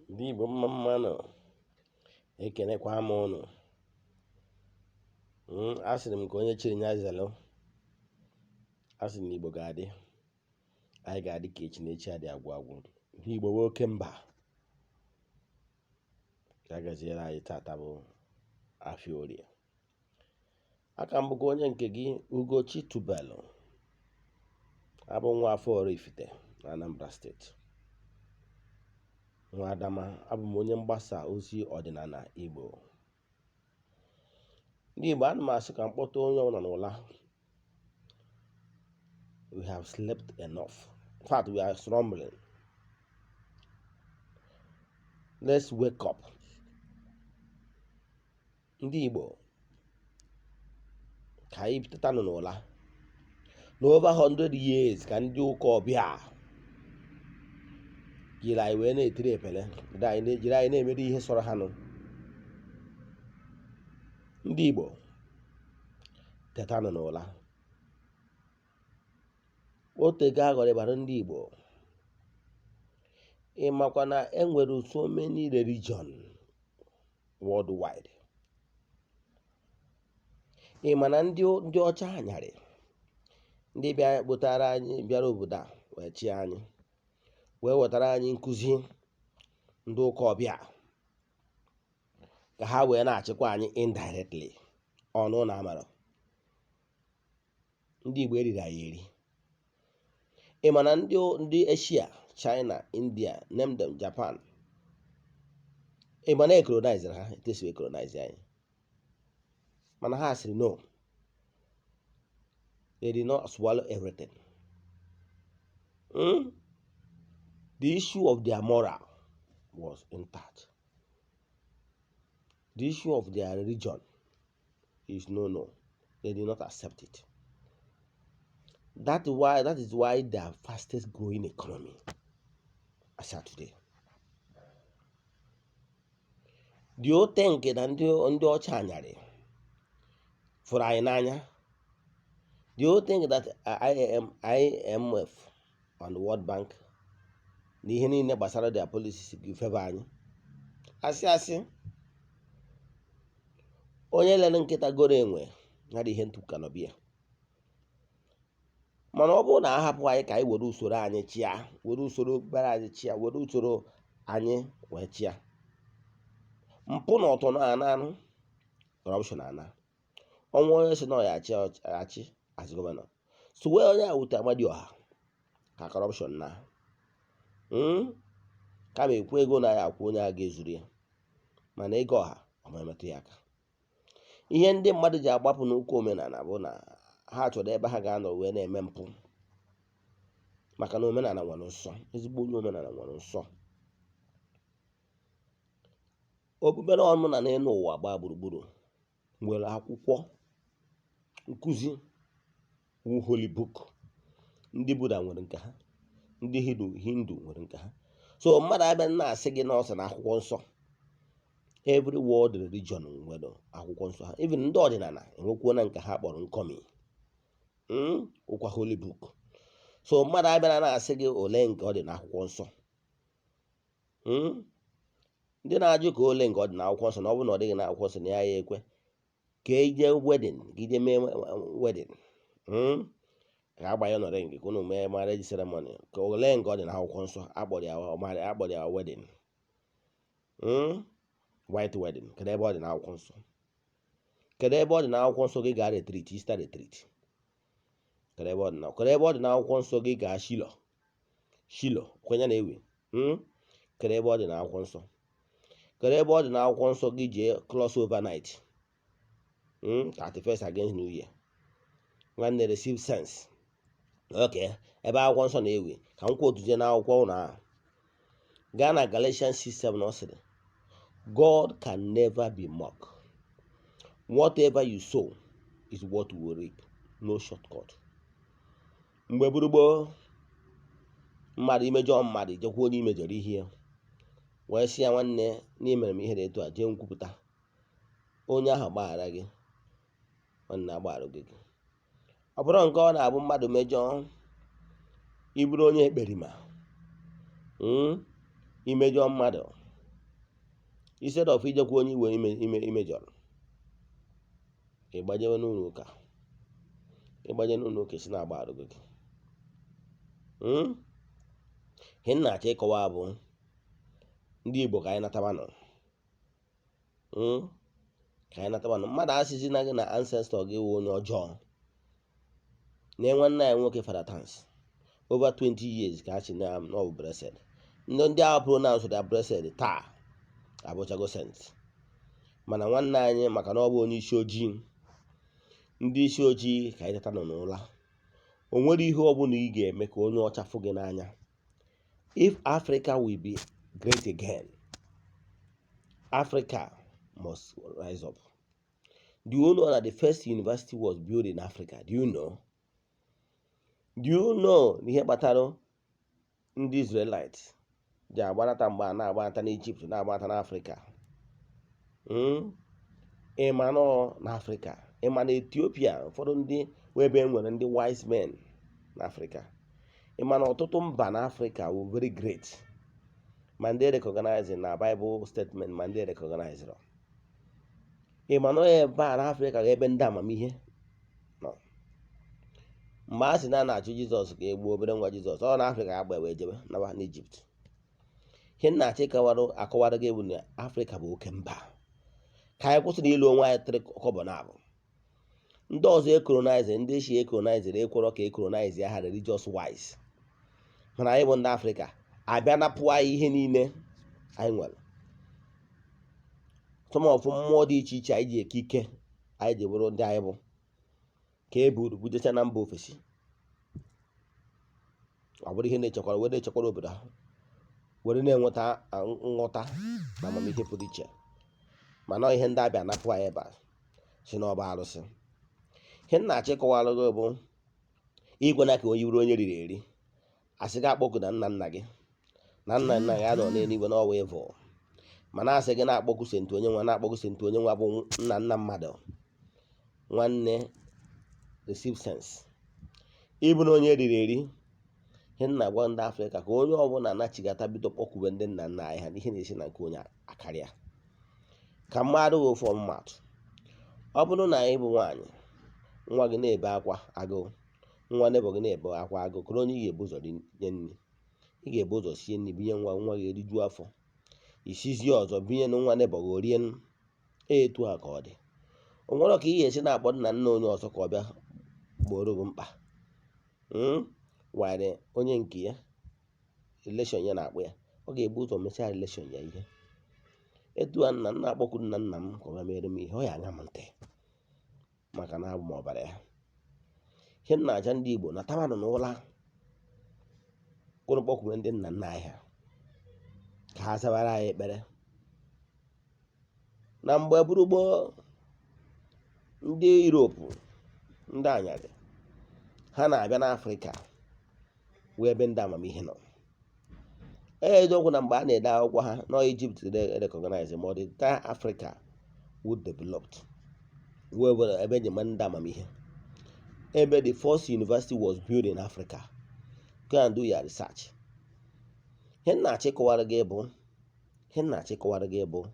Ndị Igbo mma mmanụ ekenekwa m ụnụ. Asịrị m ka onye chiri ya zelu. Asị na Igbo ga-adị, anyị ga-adị ka echi na echi adị agwụ agwụ. Ndị Igbo bụ oke mba. Ka a gaziere anyị tata bụ Afia Orie. Aka m bụkwa onye nke gị Ugochi tubelu. Abụ nwa afọ Oraifite na Anambra steeti. Nwa Adama, abụ m onye mgbasa ozi ọdịnala Igbo. Ndị Igbo, ana m asị ka mkpọta onye ọbụla n'ụla. We have slept enough. In fact, we are slumbering. Let's wake up. Ndị Igbo, ka anyị teta n'ụla. Over 100 years ka ndị ụka ọbịa jiri anyị wee na-etiri epele, jiri anyị na-emere ihe sọrọ ha nụ. Ndị Igbo, teta n'ụla. Otego aghọrịbara ndị Igbo. Ị makwa na enwere so many religion worldwide. Ị ma na ndị ọcha anyarị, ndị bịara obodo a wee chịa anyị, wee wetara anyị nkụzi ndị ụka ọbịa ka ha wee na-achịkwa anyị indirectly, ọnụ na amara. Ndị Igbo eriri anyị eri. Ị ma na ndị Asia, China, India, name them, Japan, ị ma na ekolonize ha, etesi ekolonize anyị, mana ha sịrị no. They did not swallow everything. The issue of their moral was intact. The issue of their religion is no. They did not accept it. That is why they are fastest growing economy as of today. Do you think that ndị ọcha anyarị fụrụ anyị n'anya? Do you think that IMF and the World Bank na ihe niile gbasara their policies gị favor anyị? Asị onye lere nkịta goro enwe ya dị ihe ntụpụta n'ọbịa. Mana ọ bụrụ na ahapụ anyị ka anyị were usoro anyị chịa, were usoro okpukpere anyị chịa, were usoro anyị wee chịa, mpụ na ọtọ na anụ, corruption ana. Ọnwa onye si na ọ ya achị as gọvanọ, so wee onye awute Amadioha ka corruption na kama ekwu ego na ya akwụ onye a ga-ezuru ya, mana ego ọha ọ ma emetụ ya aka. Ihe ndị mmadụ ji agbapụ n'ụkwụ omenala bụ na ha chọrọ ebe ha ga-anọ wee na-eme mpụ, maka na omenala nwere nsọ. Ezigbo onye omenala nwere nsọ. Okpukpere ọmụna n'elu ụwa gbaa gburugburu nwere akwụkwọ nkụzi, holy book. Ndị Buddha nwere nke ha, ndị Hindu nwere nke ha. So mmadụ abịa na-asị gị na ọ sị na akwụkwọ nsọ. Every world religion nwere akwụkwọ nsọ ha. Even ndị ọdịnala enwekwuo na nke ha kpọrọ nkọmi, ụkwa holy book. So mmadụ abịa na-asị gị ole nke ọ dị na akwụkwọ nsọ. Ndị na-ajụ ka ole nke ọ dị na akwụkwọ nsọ, na ọ bụrụ na ọ dịghị na akwụkwọ nsọ na ya ekwe ka ije wedding, ka ije mee wedding, ka agbanye nọrọ nke unu mee marriage ceremony, ka ole nke ọ dị na akwụkwọ nsọ akpọrọ ya wedding, white wedding. Kedu ebe ọ dị na akwụkwọ nsọ? Kedu ebe ọ dị na akwụkwọ nsọ gị gaa retreat, Easter retreat? Kedu ebe ọ dị na akwụkwọ nsọ gị gaa Shilo kwenye na ewe? Kedu ebe ọ dị na akwụkwọ nsọ? Kedu ebe ọ dị na akwụkwọ nsọ gị jee cross overnight, 31st against New Year? Nwanne, receive sense. Okay, ebe akwụkwọ nsọ na-ewe ka m kwuo otuzie na akwụkwọ ụlọ ahụ. Gaa na Galatians 6:7 na ọ sịrị, God can never be mocked. Whatever you sow is what you will reap. No shortcut. Mgbe gburugburu mmadụ imejọ mmadụ, jekwa onye imejọrọ ihe wee sị ya, nwanne, n'imere m ihe dị etu a, jee nkwupụta, onye ahụ gbaghara gị, nwanne agbaghara gị. Ọ bụrụ nke ọ na-abụ mmadụ mejọ, iburu onye ekperima, imejọ mmadụ, instead of ijekwa onye iwe imejọrọ ịgbanyewe n'ụlọ ụka si na-agba arụgo gị. Ihe m na-achọ ịkọwa bụ ndị Igbo ka anyị natabanụ, mmadụ asịzi na gị na ancestor gị wụ onye ọjọọ. Na-enwe nna ya nwoke Fada Tanks over 20 years ka a sị na ọ bụ blessed. Ndị agha pronounce dị blessed taa abụchago sent, mana nwanne anyị maka na ọ bụ onye isi ojii, ndị isi ojii ka anyị teta nọ n'ụla. O nwere ihe ọ bụla ị ga-eme ka onye ọcha fụ gị n'anya. If Africa will be great again, Africa must rise up. Do you know that the first university was built in Africa? Do you know? Ihe kpatara ndị Israelites ji agbanata mgbe a na-agbanata n'Egypt, na-agbanata n'Africa? Ịma nọ n'Africa, ịma na Ethiopia, ụfọdụ ndị ebe nwere ndị wise men n'Africa. Ịma na ọtụtụ mba n'Africa were very great, ma ndị recognize na Bible statement, ma ndị recognize. Ịma na ebe a n'Africa ga ebe ndị amamihe nọ. Mgbe a sị na na-achụ Jizọs ka egbuo obere nwa Jizọs, ọ na Africa agba wee jebe nawa n'Egypt. Ihe nna-achọ akọwara gị bụ na Africa bụ oke mba. Ka anyị kwụsịrị ilu onwe anyị tịrị kọbọ na abụ. Ndị ọzọ ekolonize, ndị esi ekolonize ekworo ka ekolonize ya ha religious wise, mana anyị bụ ndị Africa abịa napụ anyị ihe niile anyị nwere. Sọmọfụ mmụọ dị iche iche anyị ji ekike anyị ji bụrụ ndị anyị bụ ka e buru bujecha na mba ofesi. Ọ bụrụ ihe na-echekwara obodo ahụ, were na-enweta nghọta na amamihe pụrụ iche, mana ihe ndị abịa napụ anyị ebe a si n'ọba arụsị. Ihe m na-achọ ịkọwara gị bụ igwe ka onye bụrụ onye riri eri, asị gị akpọku na nna nna gị, na nna nna gị anọ n'eluigwe n'ọwa ịvụ, mana asị gị na-akpọku senti onye nwa bụ nna nna mmadụ. Nwanne, receive sense. Ịbụ na onye riri eri. Ihe m na-agwa ndị Afrịka ka onye ọbụla nachigata bido kpọkwube ndị nna nna anyị ha n'ihe na-esi na nke onye akarịa. Ka mmadụ wee ofu ọmụmatụ, ọ bụrụ na anyị bụ nwaanyị, nwa gị na-ebe akwa agụụ, nwa nebo gị na-ebe akwa agụụ, kụrụ onye ị ga-ebu ụzọ nye nri. Ị ga-ebu ụzọ sie nri binye nwa gị erijuo afọ, isizie ọzọ binye na nwa nebo gị orie. Etu a ka ọ dị. O nwere ka ị ga-esi na-akpọ nna nna onye ọzọ ka ọ bịa gboro gị mkpa. Were onye nke ya relation ya na-akpọ ya, ọ ga-ebu ụzọ mechaa relation ya ihe. Etu a nna nna akpọku nna nna m ka ọ bịa mere m ihe, ọ ya anya m ntị maka na abụ m ọbara ya. Ihe nna aja ndị Igbo na tamanụ n'ụla kwụrụ kpọkwume ndị nna nna anyị ha ka ha zabara anyị ekpere. Na mgbe buru gboo, ndị Europe, ndị anyarị, ha na-abịa n'Afrịka wee ebe ndị amamihe nọ. Eziokwu na mgbe a na-ede akwụkwọ ha na Egypt recognize, ma ọ dị taa Africa would developed wee were ebe eji ma ndị amamihe. Ebe the first university was built in Africa. Go and do your research. Ihe na-achịkọwara gị bụ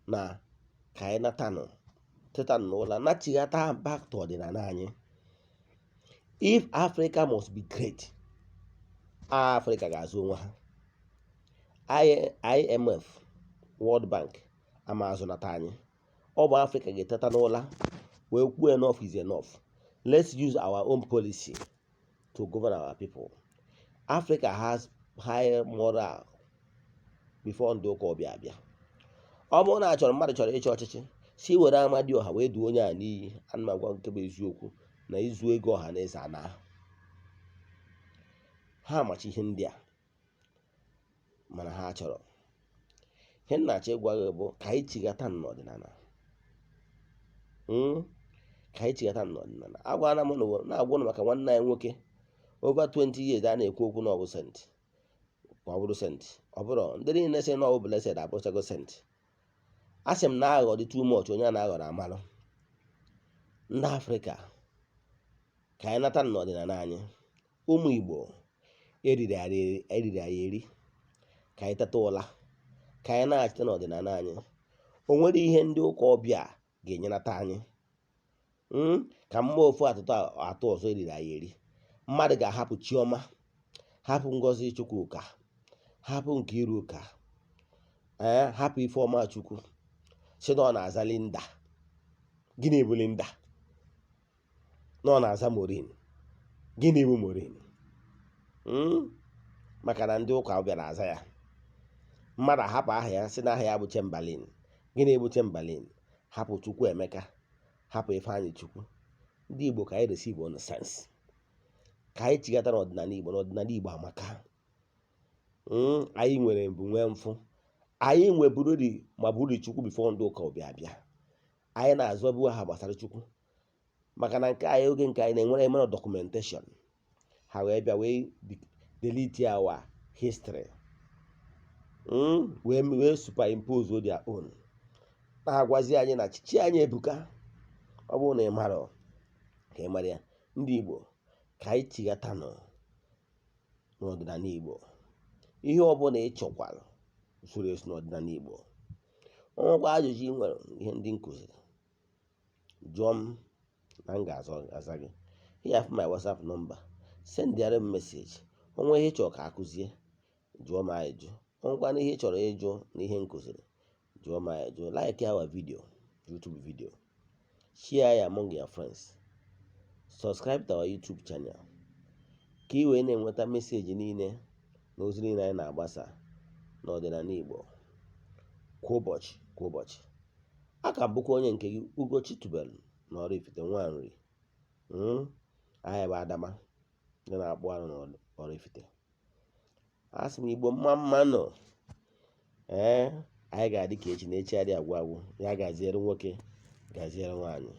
na ka anyị teta n'ụla nachighata back to ọdịnala anyị. If Africa must be great, Africa ga-azụ onwe ha. IMF, World Bank ama azụnata anyị. Ọ bụ Africa ga-eteta n'ụla wee kwuo enough is enough. Let's use our own policy to govern our people. Africa has high moral before ndị ụka ọbịa abịa. Ọ bụrụ na mmadụ chọrọ ịchị ọchịchị, si were Amadioha wee duo onye a n'iyi. Ana m agwa nke bụ eziokwu na izu ego ọha na Eze-Ana ha amachi ihe ndị a, mana ha chọrọ. Ihe nna-achọ ịgwa gị bụ ka anyị chighata n'ọdịnala. Agwala m na-agwa ụnụ maka nwanne anyị nwoke over 20 years a na-ekwu okwu na ọ bụ sent, ka ọ bụrụ sent. Ọ bụrụ ndị niile sị na ọ bụ blessed abụchago sent. A sị m na aghọ dị too much, onye a na-aghọrọ amalụ. Ndị Afrịka ka anyị nata n'ọdịnala anyị. Ụmụ Igbo eriri anyị eri, ka anyị teta ụla ka anyị na-achịta n'ọdịnala anyị. O nwere ihe ndị ụka ọbịa ga-enyenata anyị. Ka mma ofu atụ ọzọ eriri anyị eri. Mmadụ ga-ahapụ Chiọma, hapụ Ngozi Chukwuka, hapụ Nkiruka, hapụ Ifeọma Chukwu, si na ọ na-aza Linda. Gịnị bụ Linda? Na ọ na-aza Morin. Gịnị bụ Morin? Maka na ndị ụka bịara aza ya. Mmadụ ahapụ aha ya si na aha ya bụ Chamberlain. Gịnị bụ Chamberlain? Hapụ Chukwu Emeka, hapụ Ifeanyị Chukwu. Ndị Igbo ka anyị receive on sense, ka anyị chigata n'ọdịnala Igbo. N'ọdịnala Igbo amaka. Anyị nwere mbụ nwee mfụ. Anyị nwebururi ma bụrụ Chukwu bifo ndị ụka ọbịa abịa. Anyị na-azọbu aha gbasara Chukwu, maka na nke anyị oge nke anyị na-enwere emere documentation. Ha wee bịa wee delete our history, wee superimpose their own, na-agwazi anyị na chichi anyị ebuka. Ọ bụrụ na ị mara ka ị mara ya. Ndị Igbo ka anyị chighata n'ọdịnala Igbo. Ihe ọbụla ị chọkwara usoro esi n'ọdịnala Igbo. Ọnwekwa ajụjụ ị nwere ihe ndị nkụziri, jụọ m na m ga-aza gị. Here for my WhatsApp number, send there a message. Onwe ihe ị chọrọ ka akụzie, jụọ m ajụjụ. Onwekwa na ihe ị chọrọ ịjụ na ihe nkụziri, jụọ m ajụjụ. Like our video, YouTube video, share it among your friends, subscribe to our YouTube channel, ka ị wee na-enweta meseji niile na ozi niile anyị na-agbasa n'ọdịnala Igbo kwa ụbọchị. Aka bụkwa onye nke gị, Ugochi tubelu na Oraifite Nwanri. Anyị bụ Adama ndị na-akpụ anụ na Oraifite. Asị m Igbo mma nọ. Anyị ga-adị ka echi na echi adị agwụ agwụ. Ya gaziere nwoke, gaziere nwaanyị.